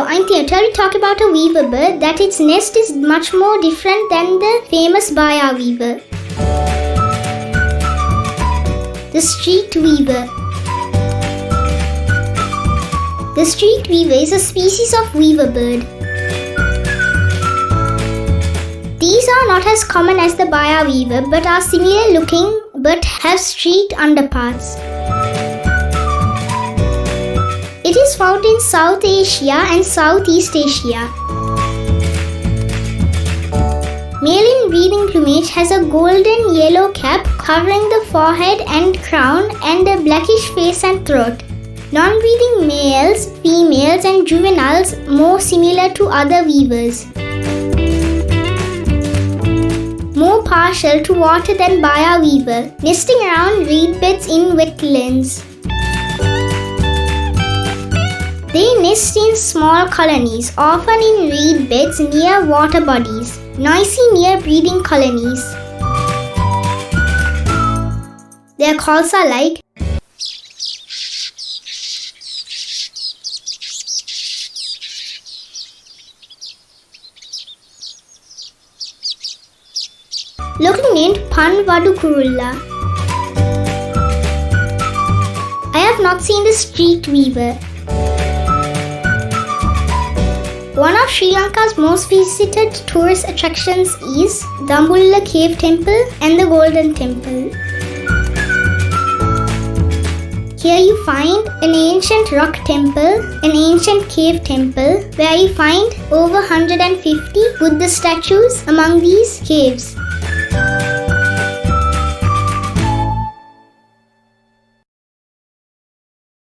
Hello, I'm Thinev. Today we talk about a weaver bird that its nest is much more different than the famous Manyarwever. The streaked weaver. The streaked weaver is a species of weaver bird. These are not as common as the Manyarwever but are similar looking but have streaked underparts. It is found in South Asia and Southeast Asia. Male in breeding plumage has a golden yellow cap covering the forehead and crown and a blackish face and throat. Non-breeding males, females and juveniles more similar to other weavers. More partial to water than Manyarwever, nesting around reed beds in wetlands. They nest in small colonies, often in reed beds near water bodies, noisy near breeding colonies. Their calls are like locally named wadujurulla. I have not seen the streaked weaver. One of Sri Lanka's most visited tourist attractions is Jambul Cave Temple and the Golden Temple. Here you find an ancient rock temple, an ancient cave temple, where you find over 150 Buddha statues among these caves.